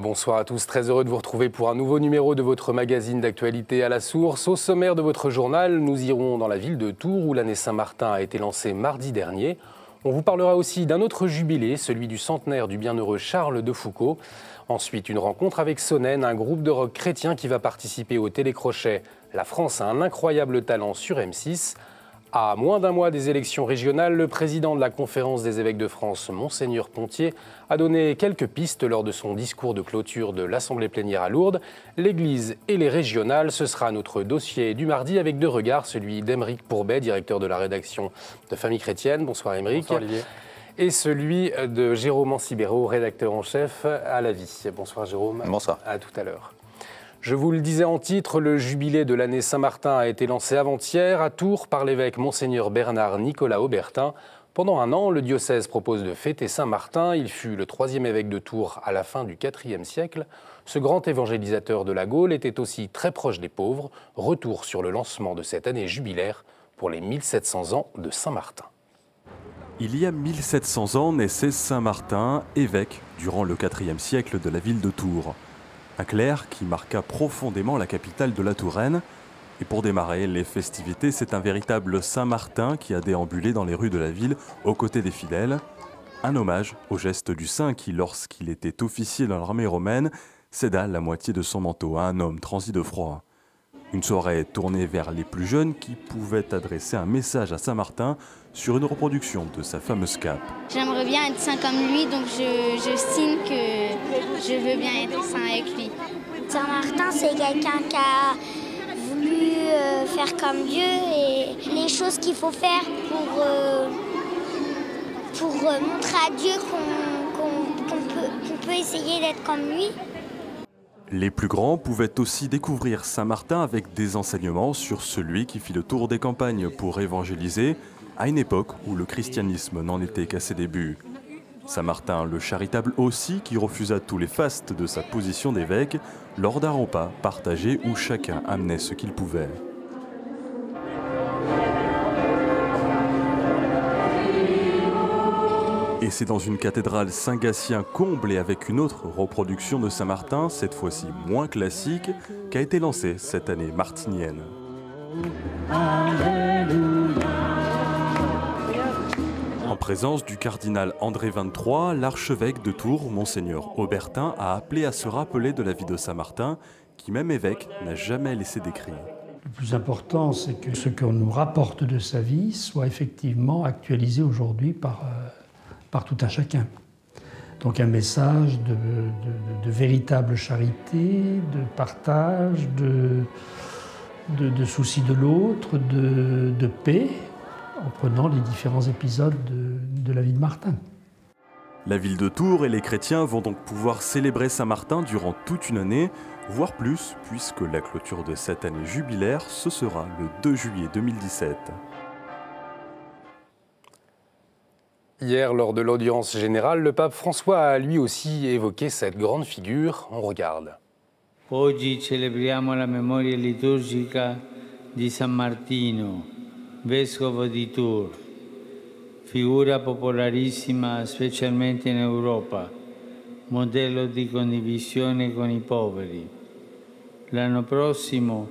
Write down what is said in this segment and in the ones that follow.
Bonsoir à tous, très heureux de vous retrouver pour un nouveau numéro de votre magazine d'actualité à la source. Au sommaire de votre journal, nous irons dans la ville de Tours où l'année Saint-Martin a été lancée mardi dernier. On vous parlera aussi d'un autre jubilé, celui du centenaire du bienheureux Charles de Foucauld. Ensuite, une rencontre avec Sonen, un groupe de rock chrétien qui va participer au télécrochet « La France a un incroyable talent » sur M6. À moins d'un mois des élections régionales, le président de la Conférence des évêques de France, Monseigneur Pontier, a donné quelques pistes lors de son discours de clôture de l'Assemblée plénière à Lourdes. L'Église et les régionales, ce sera notre dossier du mardi avec deux regards, celui d'Aymeric Pourbet, directeur de la rédaction de Famille Chrétienne. Bonsoir Aymeric. Bonsoir Olivier. Et celui de Jérôme Ancibero, rédacteur en chef à La Vie. Bonsoir Jérôme. Bonsoir. À tout à l'heure. Je vous le disais en titre, le jubilé de l'année Saint-Martin a été lancé avant-hier à Tours par l'évêque Monseigneur Bernard Nicolas Aubertin. Pendant un an, le diocèse propose de fêter Saint-Martin. Il fut le 3e évêque de Tours à la fin du IVe siècle. Ce grand évangélisateur de la Gaule était aussi très proche des pauvres. Retour sur le lancement de cette année jubilaire pour les 1700 ans de Saint-Martin. Il y a 1700 ans naissait Saint-Martin, évêque durant le IVe siècle de la ville de Tours. Un clerc qui marqua profondément la capitale de la Touraine. Et pour démarrer les festivités, c'est un véritable Saint-Martin qui a déambulé dans les rues de la ville aux côtés des fidèles. Un hommage au geste du saint qui, lorsqu'il était officier dans l'armée romaine, céda la moitié de son manteau à un homme transi de froid. Une soirée tournée vers les plus jeunes qui pouvaient adresser un message à Saint-Martin sur une reproduction de sa fameuse cape. J'aimerais bien être saint comme lui, donc je signe que je veux bien être saint avec lui. Saint-Martin, c'est quelqu'un qui a voulu faire comme Dieu et les choses qu'il faut faire pour montrer à Dieu qu'on peut essayer d'être comme lui. Les plus grands pouvaient aussi découvrir Saint-Martin avec des enseignements sur celui qui fit le tour des campagnes pour évangéliser, à une époque où le christianisme n'en était qu'à ses débuts. Saint-Martin le charitable aussi, qui refusa tous les fastes de sa position d'évêque lors d'un repas partagé où chacun amenait ce qu'il pouvait. Et c'est dans une cathédrale Saint-Gatien comblée avec une autre reproduction de Saint-Martin, cette fois-ci moins classique, qu'a été lancée cette année martinienne. En présence du cardinal André XXIII, l'archevêque de Tours, Monseigneur Aubertin, a appelé à se rappeler de la vie de Saint-Martin, qui même évêque n'a jamais laissé d'écrit. Le plus important, c'est que ce qu'on nous rapporte de sa vie soit effectivement actualisé aujourd'hui par tout un chacun. Donc un message de véritable charité, de partage, de souci de l'autre, de paix, en prenant les différents épisodes de la vie de Martin. La ville de Tours et les chrétiens vont donc pouvoir célébrer Saint-Martin durant toute une année, voire plus, puisque la clôture de cette année jubilaire, ce sera le 2 juillet 2017. Hier, lors de l'audience générale, le pape François a lui aussi évoqué cette grande figure. On regarde. Oggi celebriamo la memoria liturgica di San Martino, vescovo di Tours, figura popolarissima specialmente in Europa, modello di condivisione con i poveri. L'anno prossimo,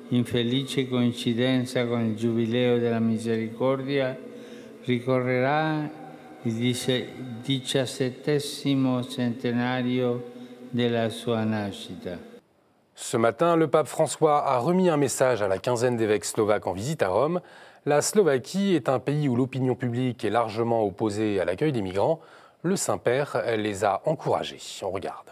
in felice coincidenza con il Giubileo della Misericordia, ricorrerà il 17° centenario della sua nascita. Ce matin, le pape François a remis un message à la quinzaine d'évêques slovaques en visite à Rome. La Slovaquie est un pays où l'opinion publique est largement opposée à l'accueil des migrants. Le Saint-Père les a encouragés. On regarde.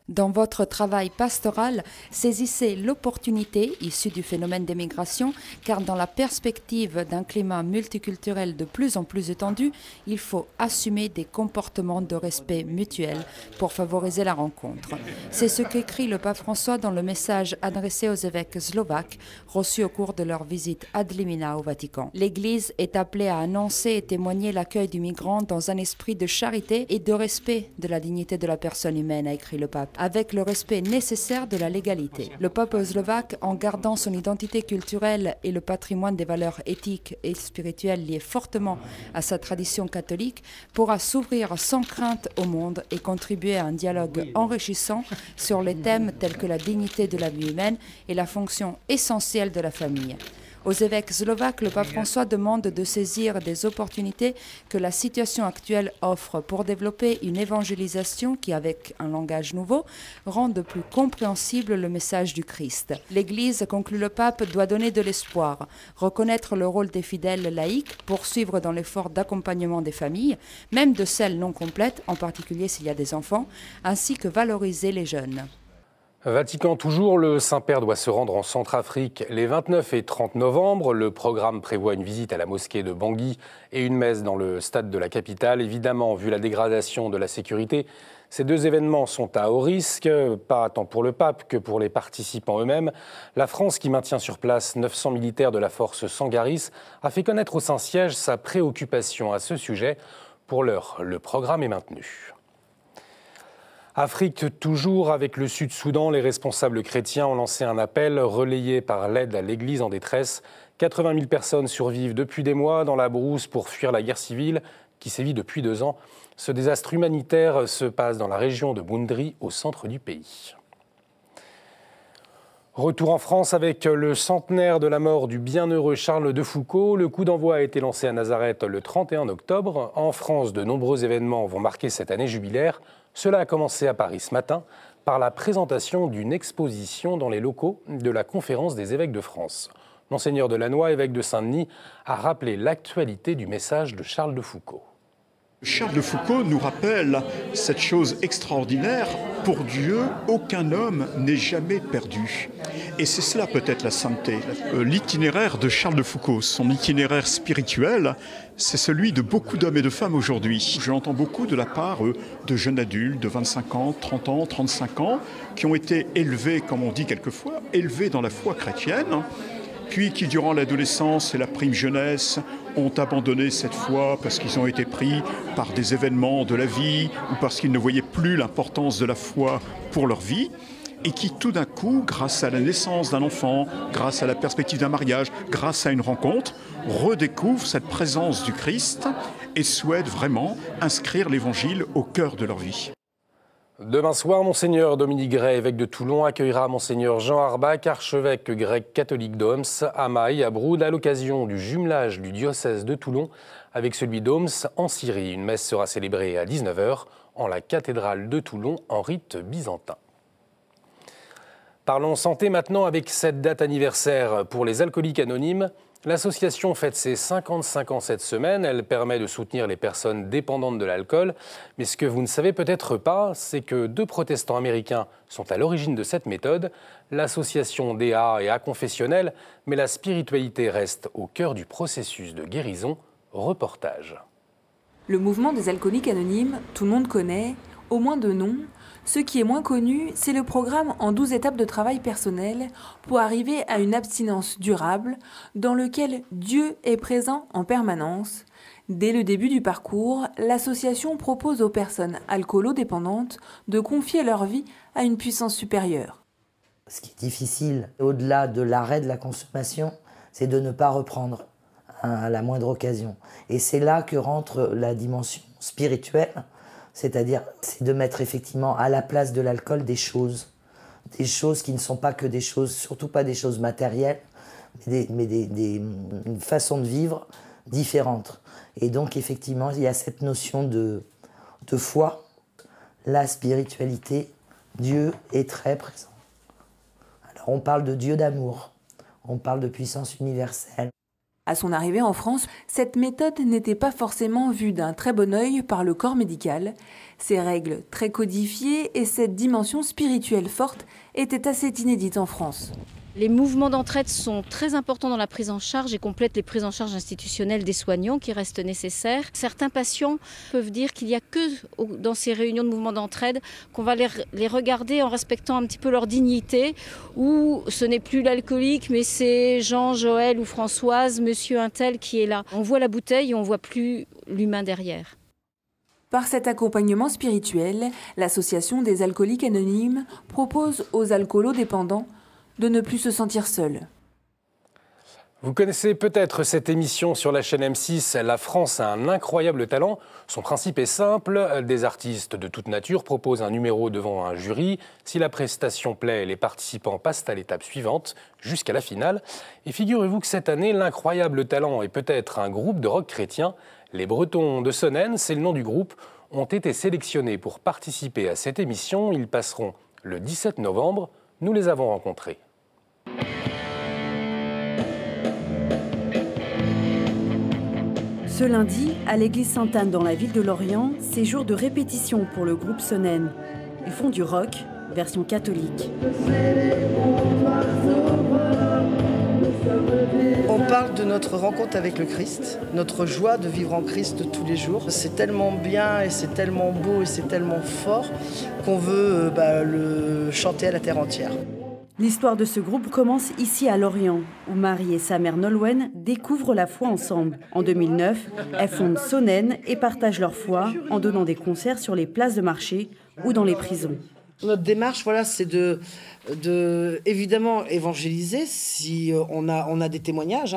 Dans votre travail pastoral, saisissez l'opportunité issue du phénomène des migrations, car dans la perspective d'un climat multiculturel de plus en plus étendu, il faut assumer des comportements de respect mutuel pour favoriser la rencontre. C'est ce qu'écrit le pape François dans le message adressé aux évêques slovaques reçus au cours de leur visite ad limina au Vatican. L'Église est appelée à annoncer et témoigner l'accueil du migrant dans un esprit de charité et de respect de la dignité de la personne humaine, a écrit le pape. avec le respect nécessaire de la légalité. Le peuple slovaque, en gardant son identité culturelle et le patrimoine des valeurs éthiques et spirituelles liées fortement à sa tradition catholique, pourra s'ouvrir sans crainte au monde et contribuer à un dialogue enrichissant sur les thèmes tels que la dignité de la vie humaine et la fonction essentielle de la famille. Aux évêques slovaques, le pape François demande de saisir des opportunités que la situation actuelle offre pour développer une évangélisation qui, avec un langage nouveau, rende plus compréhensible le message du Christ. L'Église, conclut le pape, doit donner de l'espoir, reconnaître le rôle des fidèles laïcs, poursuivre dans l'effort d'accompagnement des familles, même de celles non complètes, en particulier s'il y a des enfants, ainsi que valoriser les jeunes. Vatican toujours, le Saint-Père doit se rendre en Centrafrique les 29 et 30 novembre. Le programme prévoit une visite à la mosquée de Bangui et une messe dans le stade de la capitale. Évidemment, vu la dégradation de la sécurité, ces deux événements sont à haut risque, pas tant pour le pape que pour les participants eux-mêmes. La France, qui maintient sur place 900 militaires de la force Sangaris, a fait connaître au Saint-Siège sa préoccupation à ce sujet. Pour l'heure, le programme est maintenu. Afrique toujours, avec le Sud-Soudan, les responsables chrétiens ont lancé un appel relayé par l'aide à l'Église en détresse. 80 000 personnes survivent depuis des mois dans la brousse pour fuir la guerre civile qui sévit depuis 2 ans. Ce désastre humanitaire se passe dans la région de Boundri, au centre du pays. Retour en France avec le centenaire de la mort du bienheureux Charles de Foucauld. Le coup d'envoi a été lancé à Nazareth le 31 octobre. En France, de nombreux événements vont marquer cette année jubilaire. Cela a commencé à Paris ce matin par la présentation d'une exposition dans les locaux de la Conférence des évêques de France. Monseigneur de Lannoy, évêque de Saint-Denis, a rappelé l'actualité du message de Charles de Foucauld. Charles de Foucauld nous rappelle cette chose extraordinaire: pour Dieu, aucun homme n'est jamais perdu. Et c'est cela peut-être la sainteté. L'itinéraire de Charles de Foucauld, son itinéraire spirituel, c'est celui de beaucoup d'hommes et de femmes aujourd'hui. Je l'entends beaucoup de la part de jeunes adultes de 25 ans, 30 ans, 35 ans, qui ont été élevés, comme on dit quelquefois, élevés dans la foi chrétienne, puis qui, durant l'adolescence et la prime jeunesse, ont abandonné cette foi parce qu'ils ont été pris par des événements de la vie ou parce qu'ils ne voyaient plus l'importance de la foi pour leur vie, et qui tout d'un coup, grâce à la naissance d'un enfant, grâce à la perspective d'un mariage, grâce à une rencontre, redécouvrent cette présence du Christ et souhaitent vraiment inscrire l'Évangile au cœur de leur vie. Demain soir, Monseigneur Dominique Gray, évêque de Toulon, accueillera Monseigneur Jean Arbach, archevêque grec catholique d'Homs, à Maï, à Broude, à l'occasion du jumelage du diocèse de Toulon avec celui d'Homs en Syrie. Une messe sera célébrée à 19h en la cathédrale de Toulon en rite byzantin. Parlons santé maintenant avec cette date anniversaire pour les alcooliques anonymes. L'association fête ses 55 ans cette semaine. Elle permet de soutenir les personnes dépendantes de l'alcool. Mais ce que vous ne savez peut-être pas, c'est que 2 protestants américains sont à l'origine de cette méthode. L'association DA est aconfessionnelle, mais la spiritualité reste au cœur du processus de guérison. Reportage. Le mouvement des alcooliques anonymes, tout le monde connaît, au moins de nom. Ce qui est moins connu, c'est le programme en 12 étapes de travail personnel pour arriver à une abstinence durable dans lequel Dieu est présent en permanence. Dès le début du parcours, l'association propose aux personnes alcoolodépendantes de confier leur vie à une puissance supérieure. Ce qui est difficile, au-delà de l'arrêt de la consommation, c'est de ne pas reprendre à la moindre occasion. Et c'est là que rentre la dimension spirituelle. C'est-à-dire, c'est de mettre effectivement à la place de l'alcool des choses qui ne sont pas que des choses, surtout pas des choses matérielles, mais une façon de vivre différente. Et donc, effectivement, il y a cette notion de foi. La spiritualité, Dieu est très présent. Alors, on parle de Dieu d'amour, on parle de puissance universelle. À son arrivée en France, cette méthode n'était pas forcément vue d'un très bon œil par le corps médical. Ces règles très codifiées et cette dimension spirituelle forte étaient assez inédites en France. Les mouvements d'entraide sont très importants dans la prise en charge et complètent les prises en charge institutionnelles des soignants qui restent nécessaires. Certains patients peuvent dire qu'il n'y a que dans ces réunions de mouvements d'entraide qu'on va les regarder en respectant un petit peu leur dignité, où ce n'est plus l'alcoolique mais c'est Jean, Joël ou Françoise, monsieur un tel qui est là. On voit la bouteille et on ne voit plus l'humain derrière. Par cet accompagnement spirituel, l'association des alcooliques anonymes propose aux alcoolodépendants de ne plus se sentir seuls. Vous connaissez peut-être cette émission sur la chaîne M6, La France a un incroyable talent. Son principe est simple, des artistes de toute nature proposent un numéro devant un jury. Si la prestation plaît, les participants passent à l'étape suivante, jusqu'à la finale. Et figurez-vous que cette année, l'incroyable talent est peut-être un groupe de rock chrétien. Les Bretons de Sonnens, c'est le nom du groupe, ont été sélectionnés pour participer à cette émission. Ils passeront le 17 novembre. Nous les avons rencontrés. Ce lundi, à l'église Sainte-Anne dans la ville de Lorient, c'est jour de répétition pour le groupe Sonnens. Ils font du rock, version catholique. On parle de notre rencontre avec le Christ, notre joie de vivre en Christ tous les jours. C'est tellement bien et c'est tellement beau et c'est tellement fort qu'on veut le chanter à la terre entière. L'histoire de ce groupe commence ici à Lorient, où Marie et sa mère Nolwenn découvrent la foi ensemble. En 2009, elles fondent Sonnens et partagent leur foi en donnant des concerts sur les places de marché ou dans les prisons. Notre démarche, c'est de évidemment évangéliser si on a des témoignages.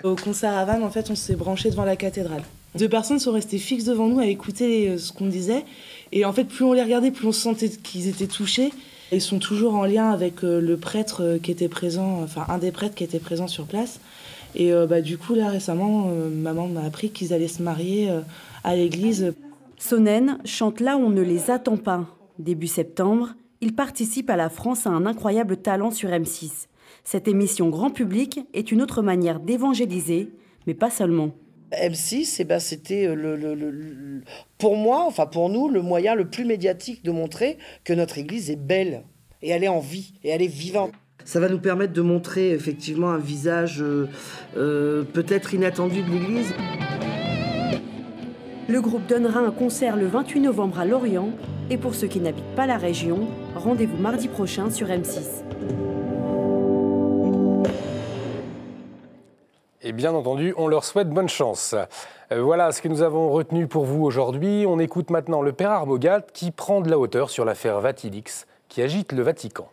Au concert à Vannes, en fait, on s'est branché devant la cathédrale. 2 personnes sont restées fixes devant nous à écouter ce qu'on disait. Et en fait, plus on les regardait, plus on sentait qu'ils étaient touchés. Ils sont toujours en lien avec le prêtre qui était présent, enfin un des prêtres qui était présent sur place. Et du coup, là, récemment, maman m'a appris qu'ils allaient se marier à l'église. Sonnens chante là où on ne les attend pas. Début septembre, ils participent à La France a un incroyable talent sur M6. Cette émission grand public est une autre manière d'évangéliser, mais pas seulement. M6, c'était pour moi, pour nous, le moyen le plus médiatique de montrer que notre Église est belle et elle est en vie et elle est vivante. Ça va nous permettre de montrer effectivement un visage peut-être inattendu de l'Église. Le groupe donnera un concert le 28 novembre à Lorient et pour ceux qui n'habitent pas la région, rendez-vous mardi prochain sur M6. Et bien entendu, on leur souhaite bonne chance. Voilà ce que nous avons retenu pour vous aujourd'hui. On écoute maintenant le père Armogat qui prend de la hauteur sur l'affaire Vatilix qui agite le Vatican.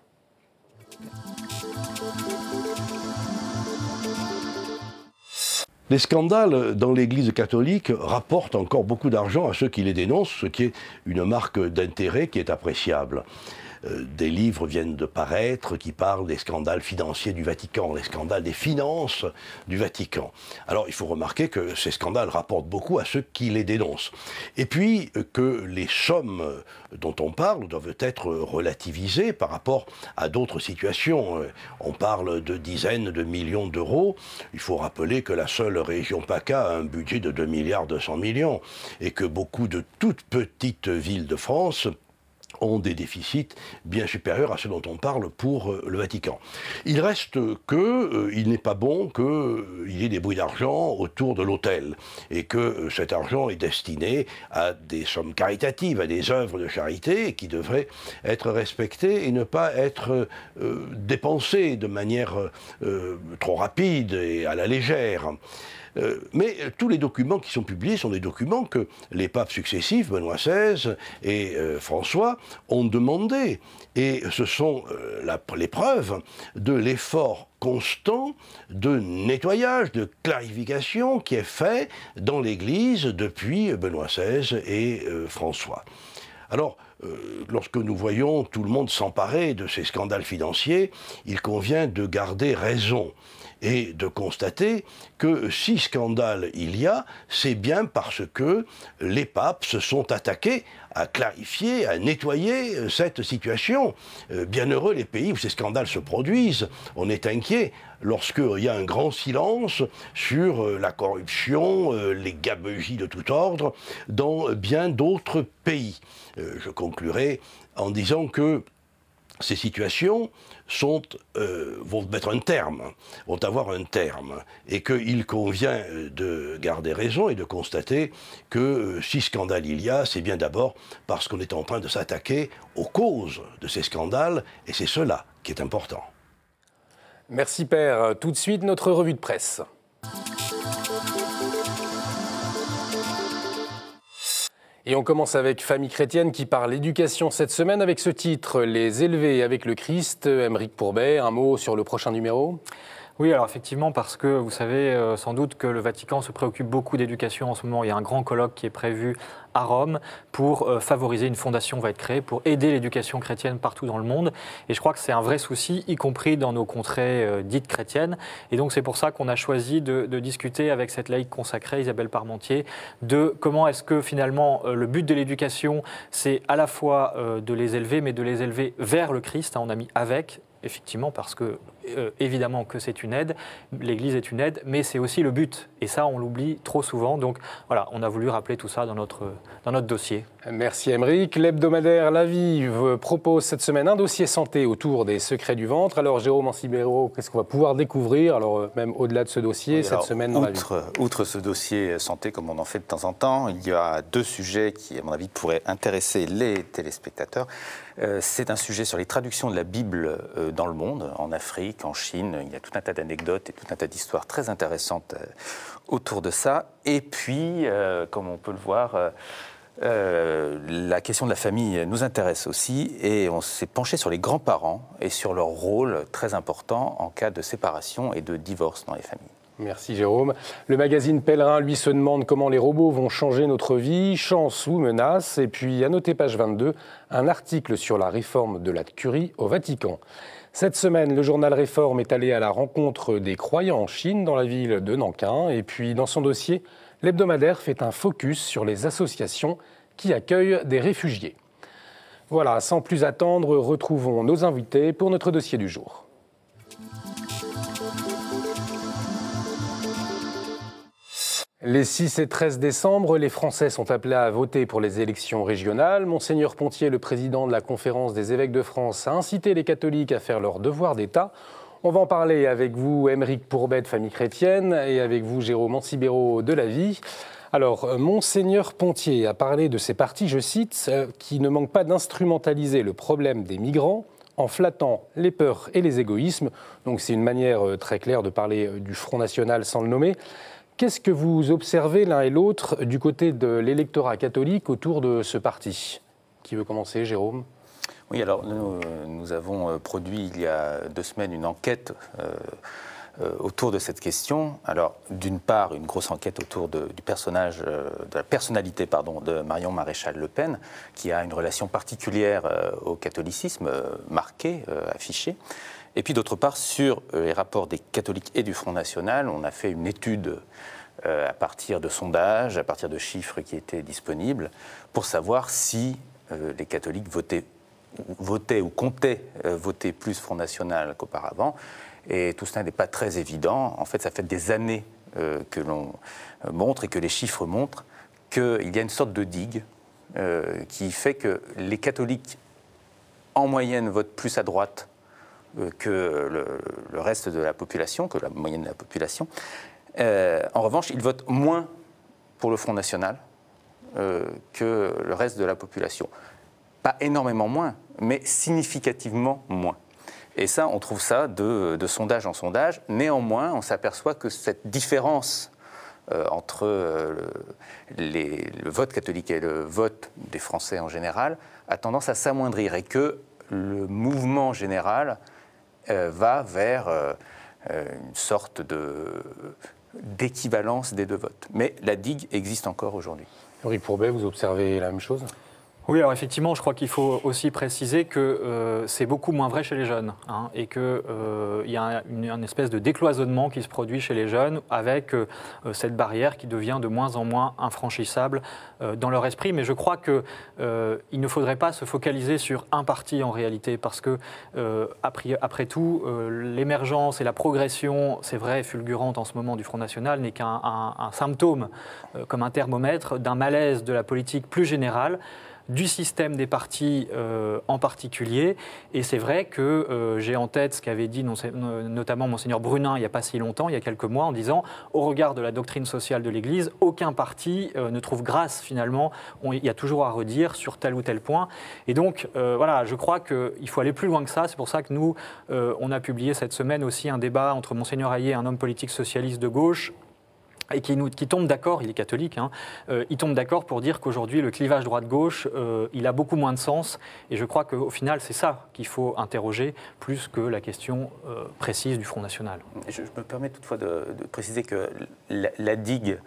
Les scandales dans l'Église catholique rapportent encore beaucoup d'argent à ceux qui les dénoncent, ce qui est une marque d'intérêt qui est appréciable. Des livres viennent de paraître qui parlent des scandales financiers du Vatican, les scandales des finances du Vatican. Alors il faut remarquer que ces scandales rapportent beaucoup à ceux qui les dénoncent. Et puis que les sommes dont on parle doivent être relativisées par rapport à d'autres situations. On parle de dizaines de millions d'euros. Il faut rappeler que la seule région PACA a un budget de 2,2 milliards et que beaucoup de toutes petites villes de France ont des déficits bien supérieurs à ceux dont on parle pour le Vatican. Il reste qu'il n'est pas bon qu'il y ait des bruits d'argent autour de l'autel et que cet argent est destiné à des sommes caritatives, à des œuvres de charité qui devraient être respectées et ne pas être dépensées de manière trop rapide et à la légère. Mais tous les documents qui sont publiés sont des documents que les papes successifs, Benoît XVI et François, ont demandé. Et ce sont les preuves de l'effort constant de nettoyage, de clarification qui est fait dans l'Église depuis Benoît XVI et François. Alors, lorsque nous voyons tout le monde s'emparer de ces scandales financiers, il convient de garder raison et de constater que si scandale il y a, c'est bien parce que les papes se sont attaqués à clarifier, à nettoyer cette situation. Bienheureux les pays où ces scandales se produisent. On est inquiet lorsqu'il y a un grand silence sur la corruption, les gabegies de tout ordre dans bien d'autres pays. Je conclurai en disant que ces situations vont mettre un terme, vont avoir un terme, et qu'il convient de garder raison et de constater que si scandale il y a, c'est bien d'abord parce qu'on est en train de s'attaquer aux causes de ces scandales, et c'est cela qui est important. Merci Père. Tout de suite, notre revue de presse. Et on commence avec Famille chrétienne qui parle éducation cette semaine avec ce titre « Les élevés avec le Christ ». Aymeric Pourbet, un mot sur le prochain numéro ? Oui, alors effectivement, parce que vous savez sans doute que le Vatican se préoccupe beaucoup d'éducation en ce moment. Il y a un grand colloque qui est prévu à Rome pour favoriser, une fondation va être créée pour aider l'éducation chrétienne partout dans le monde. Et je crois que c'est un vrai souci, y compris dans nos contrées dites chrétiennes. Et donc c'est pour ça qu'on a choisi de discuter avec cette laïque consacrée, Isabelle Parmentier, de comment est-ce que finalement le but de l'éducation, c'est à la fois de les élever, mais de les élever vers le Christ. On a mis avec. Effectivement, parce que, évidemment, que c'est une aide, l'Église est une aide, mais c'est aussi le but. Et ça, on l'oublie trop souvent. Donc, voilà, on a voulu rappeler tout ça dans notre dossier. Merci Aymeric. L'hebdomadaire La Vie propose cette semaine un dossier santé autour des secrets du ventre. Alors, Jérôme Ancibero, qu'est-ce qu'on va pouvoir découvrir, alors même au-delà de ce dossier, cette semaine dans La Vie ? Outre ce dossier santé, comme on en fait de temps en temps, il y a deux sujets qui, à mon avis, pourraient intéresser les téléspectateurs. C'est un sujet sur les traductions de la Bible dans le monde, en Afrique, en Chine. Il y a tout un tas d'anecdotes et tout un tas d'histoires très intéressantes autour de ça. Et puis, comme on peut le voir, la question de la famille nous intéresse aussi. Et on s'est penché sur les grands-parents et sur leur rôle très important en cas de séparation et de divorce dans les familles. Merci Jérôme. Le magazine Pèlerin, lui, se demande comment les robots vont changer notre vie, chance ou menace. Et puis, à noter page 22, un article sur la réforme de la curie au Vatican. Cette semaine, le journal Réforme est allé à la rencontre des croyants en Chine, dans la ville de Nankin. Et puis, dans son dossier, l'hebdomadaire fait un focus sur les associations qui accueillent des réfugiés. Voilà, sans plus attendre, retrouvons nos invités pour notre dossier du jour. Les 6 et 13 décembre, les Français sont appelés à voter pour les élections régionales. Monseigneur Pontier, le président de la Conférence des évêques de France, a incité les catholiques à faire leur devoir d'État. On va en parler avec vous, Aymeric Pourbet de Famille chrétienne, et avec vous, Jérôme Ancibero de La Vie. Alors, Monseigneur Pontier a parlé de ces partis, je cite, qui ne manquent pas d'instrumentaliser le problème des migrants en flattant les peurs et les égoïsmes. Donc c'est une manière très claire de parler du Front National sans le nommer. Qu'est-ce que vous observez l'un et l'autre du côté de l'électorat catholique autour de ce parti ? Qui veut commencer, Jérôme ? Oui, alors nous avons produit il y a 2 semaines une enquête autour de cette question. Alors, d'une part, une grosse enquête autour du personnage, de la personnalité de Marion Maréchal Le Pen, qui a une relation particulière au catholicisme, marquée, affichée. Et puis d'autre part, sur les rapports des catholiques et du Front National, on a fait une étude à partir de sondages, à partir de chiffres qui étaient disponibles, pour savoir si les catholiques votaient ou comptaient voter plus Front National qu'auparavant. Et tout cela n'est pas très évident. En fait, ça fait des années que l'on montre et que les chiffres montrent qu'il y a une sorte de digue qui fait que les catholiques, en moyenne, votent plus à droite que le reste de la population, que la moyenne de la population. En revanche, ils votent moins pour le Front National que le reste de la population. Pas énormément moins, mais significativement moins. Et ça, on trouve ça de sondage en sondage. Néanmoins, on s'aperçoit que cette différence entre le vote catholique et le vote des Français en général a tendance à s'amoindrir et que le mouvement général va vers une sorte d'équivalence des deux votes. Mais la digue existe encore aujourd'hui. Aymeric Pourbet, vous observez la même chose ? Oui, alors effectivement, je crois qu'il faut aussi préciser que c'est beaucoup moins vrai chez les jeunes, et qu'il y a une espèce de décloisonnement qui se produit chez les jeunes avec cette barrière qui devient de moins en moins infranchissable dans leur esprit. Mais je crois qu'il ne faudrait pas se focaliser sur un parti en réalité, parce que après tout, l'émergence et la progression, c'est vrai, fulgurante en ce moment du Front National, n'est qu'un symptôme, comme un thermomètre, d'un malaise de la politique plus générale, du système des partis en particulier. Et c'est vrai que j'ai en tête ce qu'avait dit notamment Monseigneur Brunin il n'y a pas si longtemps, il y a quelques mois, en disant « Au regard de la doctrine sociale de l'Église, aucun parti ne trouve grâce finalement. Il y a toujours à redire sur tel ou tel point. » Et donc, voilà, je crois qu'il faut aller plus loin que ça. C'est pour ça que nous, on a publié cette semaine aussi un débat entre Monseigneur Hayet, un homme politique socialiste de gauche, et qui tombe d'accord, il est catholique, hein, il tombe d'accord pour dire qu'aujourd'hui le clivage droite-gauche, il a beaucoup moins de sens, et je crois qu'au final c'est ça qu'il faut interroger, plus que la question précise du Front National. Je me permets toutefois de préciser que la digue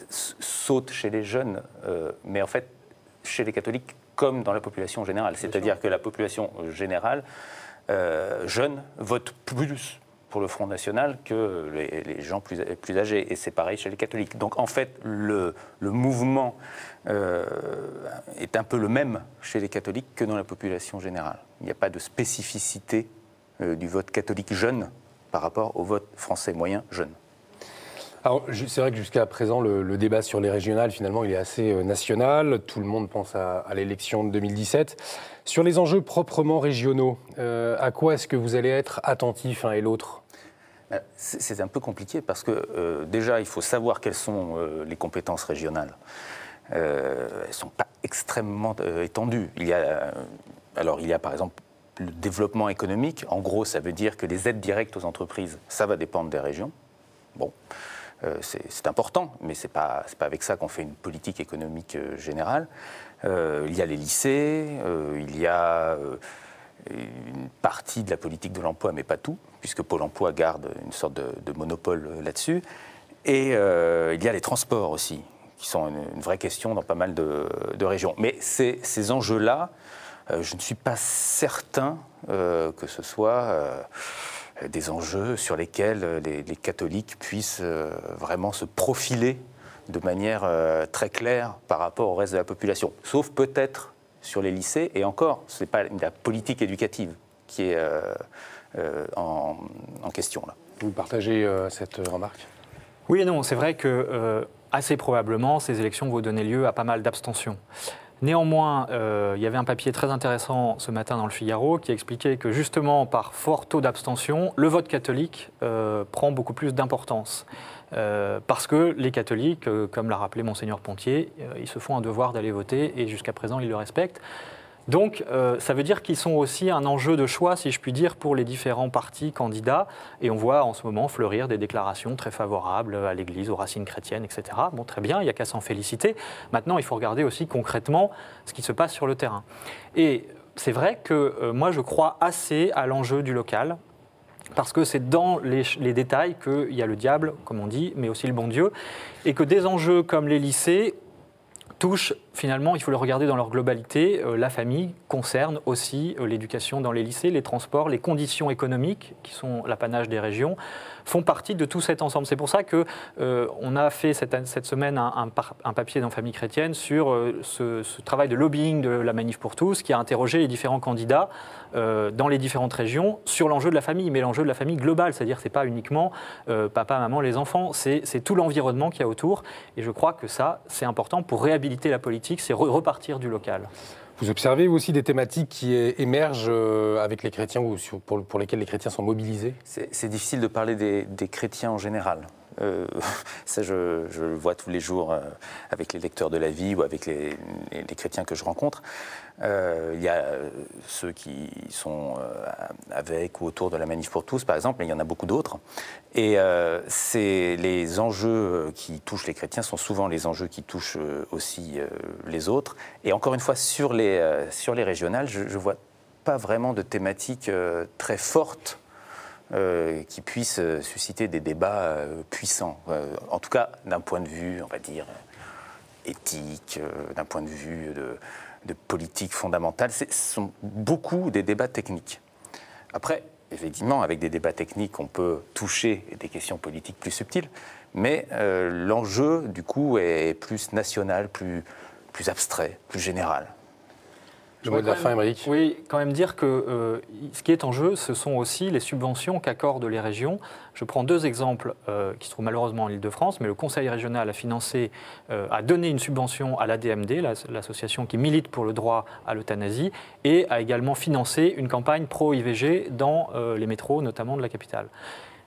saute chez les jeunes, mais en fait chez les catholiques comme dans la population générale, c'est-à-dire que la population générale, jeune, vote plus pour le Front National que les gens plus âgés. Et c'est pareil chez les catholiques. Donc en fait, le mouvement est un peu le même chez les catholiques que dans la population générale. Il n'y a pas de spécificité du vote catholique jeune par rapport au vote français moyen jeune. Alors, c'est vrai que jusqu'à présent, le débat sur les régionales, finalement, il est assez national. Tout le monde pense à l'élection de 2017. Sur les enjeux proprement régionaux, à quoi est-ce que vous allez être attentifs l'un et l'autre ? C'est un peu compliqué parce que déjà, il faut savoir quelles sont les compétences régionales. Elles ne sont pas extrêmement étendues. Il y a par exemple le développement économique. En gros, ça veut dire que les aides directes aux entreprises, ça va dépendre des régions. Bon, c'est important, mais ce n'est pas avec ça qu'on fait une politique économique générale. Il y a les lycées, il y a une partie de la politique de l'emploi, mais pas tout, puisque Pôle emploi garde une sorte de monopole là-dessus. Et il y a les transports aussi, qui sont une vraie question dans pas mal de régions. Mais ces enjeux-là, je ne suis pas certain que ce soit des enjeux sur lesquels les catholiques puissent vraiment se profiler de manière très claire par rapport au reste de la population. Sauf peut-être sur les lycées, et encore, ce n'est pas la politique éducative qui est en question là. Vous partagez cette remarque ? Oui et non, c'est vrai que assez probablement, ces élections vont donner lieu à pas mal d'abstentions. Néanmoins, il y avait un papier très intéressant ce matin dans le Figaro qui expliquait que justement, par fort taux d'abstention, le vote catholique prend beaucoup plus d'importance. Parce que les catholiques, comme l'a rappelé Monseigneur Pontier, ils se font un devoir d'aller voter et jusqu'à présent, ils le respectent. Donc, ça veut dire qu'ils sont aussi un enjeu de choix, si je puis dire, pour les différents partis candidats. Et on voit en ce moment fleurir des déclarations très favorables à l'Église, aux racines chrétiennes, etc. Bon, très bien, il n'y a qu'à s'en féliciter. Maintenant, il faut regarder aussi concrètement ce qui se passe sur le terrain. Et c'est vrai que moi, je crois assez à l'enjeu du local. Parce que c'est dans les détails qu'il y a le diable, comme on dit, mais aussi le bon Dieu. Et que des enjeux comme les lycées touchent, finalement, il faut le regarder dans leur globalité, la famille concerne aussi l'éducation dans les lycées, les transports, les conditions économiques, qui sont l'apanage des régions, font partie de tout cet ensemble. C'est pour ça qu'on a fait cette semaine un papier dans Famille chrétienne sur ce travail de lobbying de la Manif pour tous, qui a interrogé les différents candidats dans les différentes régions sur l'enjeu de la famille, mais l'enjeu de la famille globale, c'est-à-dire que ce n'est pas uniquement papa, maman, les enfants, c'est tout l'environnement qu'il y a autour. Et je crois que ça, c'est important pour réhabiliter la politique, c'est repartir du local. Vous observez aussi des thématiques qui émergent avec les chrétiens ou pour lesquelles les chrétiens sont mobilisés ? C'est difficile de parler des chrétiens en général. Ça, je le vois tous les jours avec les lecteurs de la vie ou avec les chrétiens que je rencontre. Il y a ceux qui sont avec ou autour de la Manif pour tous, par exemple, mais il y en a beaucoup d'autres. Et les enjeux qui touchent les chrétiens sont souvent les enjeux qui touchent aussi les autres. Et encore une fois, sur les régionales, je ne vois pas vraiment de thématiques très fortes qui puissent susciter des débats puissants. En tout cas, d'un point de vue, on va dire, éthique, d'un point de vue de politique fondamentale. Ce sont beaucoup des débats techniques. Après, effectivement, avec des débats techniques, on peut toucher des questions politiques plus subtiles, mais l'enjeu, du coup, est plus national, plus abstrait, plus général. Le mot de la fin, Émeric. Oui, quand même dire que ce qui est en jeu, ce sont aussi les subventions qu'accordent les régions. Je prends deux exemples qui se trouvent malheureusement en Île-de-France, mais le Conseil régional a donné une subvention à l'ADMD, l'association qui milite pour le droit à l'euthanasie, et a également financé une campagne pro-IVG dans les métros, notamment de la capitale.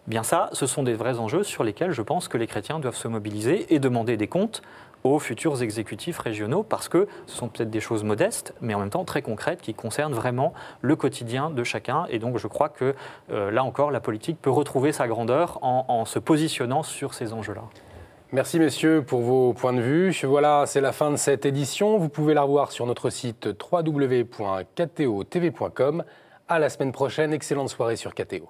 bien ça, ce sont des vrais enjeux sur lesquels je pense que les chrétiens doivent se mobiliser et demander des comptes aux futurs exécutifs régionaux, parce que ce sont peut-être des choses modestes, mais en même temps très concrètes, qui concernent vraiment le quotidien de chacun. Et donc je crois que là encore, la politique peut retrouver sa grandeur en se positionnant sur ces enjeux-là. Merci messieurs pour vos points de vue. Voilà, c'est la fin de cette édition. Vous pouvez la revoir sur notre site www.kto-tv.com. À la semaine prochaine. Excellente soirée sur KTO.